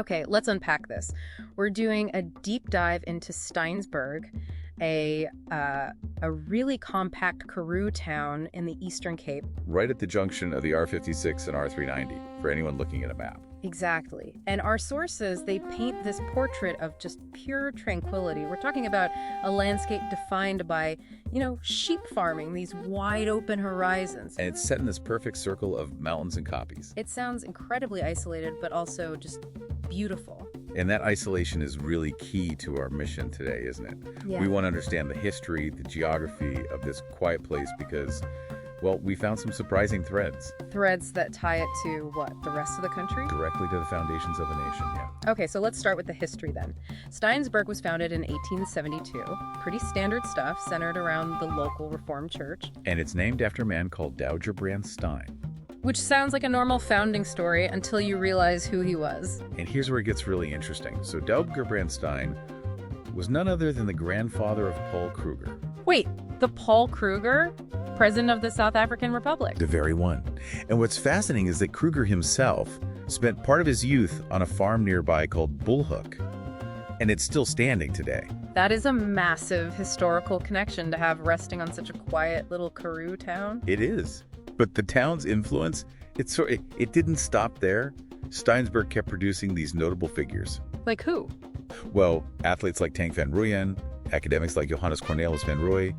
Okay, let's unpack this. We're doing a deep dive into Steinsburg, a really compact Karoo town in the Eastern Cape. Right at the junction of the R56 and R390, for anyone looking at a map. Exactly. And our sources, they paint this portrait of just pure tranquility. We're talking about a landscape defined by, sheep farming, these wide open horizons. And it's set in this perfect circle of mountains and koppies. It sounds incredibly isolated, but also just beautiful. And that isolation is really key to our mission today, isn't it? Yeah. We want to understand the history, the geography of this quiet place because, well, we found some surprising threads. Threads that tie it to what, the rest of the country? Directly to the foundations of the nation, yeah. Okay, so let's start with the history then. Steinsburg was founded in 1872. Pretty standard stuff, centered around the local Reformed church. And it's named after a man called Dowager Stein. Which sounds like a normal founding story until you realize who he was. And here's where it gets really interesting. So Dowager Stein was none other than the grandfather of Paul Kruger. Wait, the Paul Kruger? President of the South African Republic. The very one. And what's fascinating is that Kruger himself spent part of his youth on a farm nearby called Bullhoek. And it's still standing today. That is a massive historical connection to have resting on such a quiet little Karoo town. It is. But the town's influence, it didn't stop there. Steinsburg kept producing these notable figures. Like who? Well, athletes like Tank van Rooyen, academics like Johannes Cornelis van Rooy,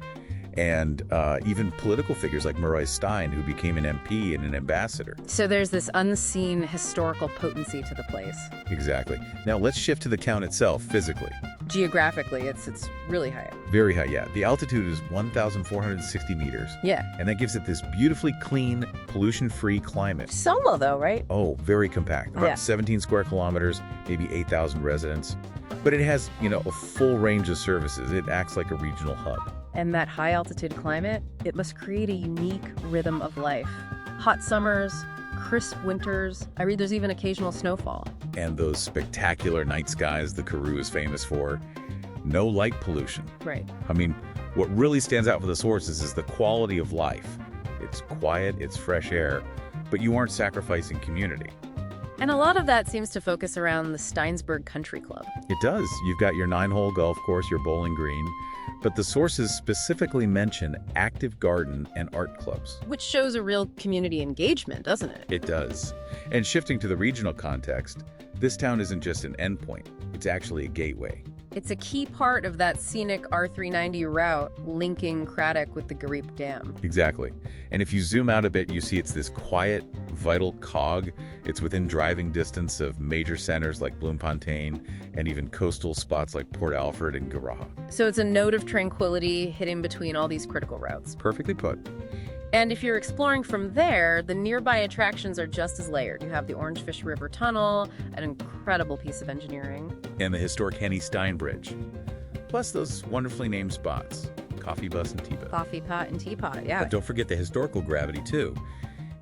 and even political figures like Murray Stein, who became an MP and an ambassador. So there's this unseen historical potency to the place. Exactly. Now let's shift to the town itself physically. Geographically, it's really high up. Very high, yeah. The altitude is 1,460 meters. Yeah. And that gives it this beautifully clean, pollution-free climate. Solo, though, right? Oh, very compact. About 17 square kilometers, maybe 8,000 residents. But it has, a full range of services. It acts like a regional hub. And that high-altitude climate, it must create a unique rhythm of life. Hot summers, crisp winters. I read there's even occasional snowfall. And those spectacular night skies the Karoo is famous for. No light pollution. Right. I mean, what really stands out for the sources is the quality of life. It's quiet, it's fresh air, but you aren't sacrificing community. And a lot of that seems to focus around the Steinsburg Country Club. It does. You've got your 9-hole golf course, your bowling green, but the sources specifically mention active garden and art clubs. Which shows a real community engagement, doesn't it? It does. And shifting to the regional context, this town isn't just an endpoint, it's actually a gateway. It's a key part of that scenic R390 route linking Craddock with the Gariep Dam. Exactly. And if you zoom out a bit, you see it's this quiet, vital cog. It's within driving distance of major centers like Bloemfontein and even coastal spots like Port Alfred and Garaha. So it's a note of tranquility hidden between all these critical routes. Perfectly put. And if you're exploring from there, the nearby attractions are just as layered. You have the Orangefish River Tunnel, an incredible piece of engineering. And the historic Henny Stein Bridge. Plus those wonderfully named spots, Coffee Bus and Teapot. Coffee Pot and Teapot, yeah. But don't forget the historical gravity, too.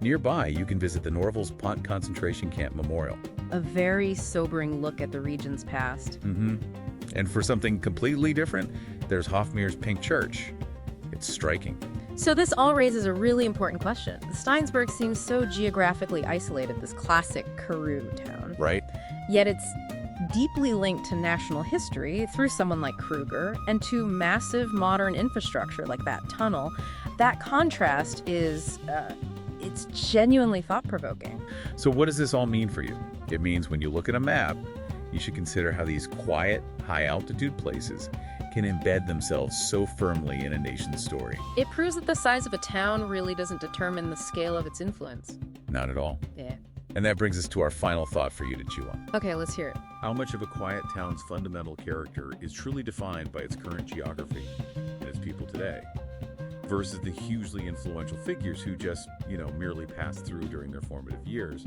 Nearby, you can visit the Norval's Pont Concentration Camp Memorial. A very sobering look at the region's past. And for something completely different, there's Hofmeer's Pink Church. It's striking. So this all raises a really important question. Steinsburg seems so geographically isolated, this classic Karoo town. Right. Yet it's deeply linked to national history through someone like Kruger and to massive modern infrastructure like that tunnel. That contrast is, it's genuinely thought-provoking. So what does this all mean for you? It means when you look at a map, you should consider how these quiet, high-altitude places can embed themselves so firmly in a nation's story. It proves that the size of a town really doesn't determine the scale of its influence. Not at all. Yeah. And that brings us to our final thought for you to chew on. Okay, let's hear it. How much of a quiet town's fundamental character is truly defined by its current geography and its people today, versus the hugely influential figures who just, merely passed through during their formative years?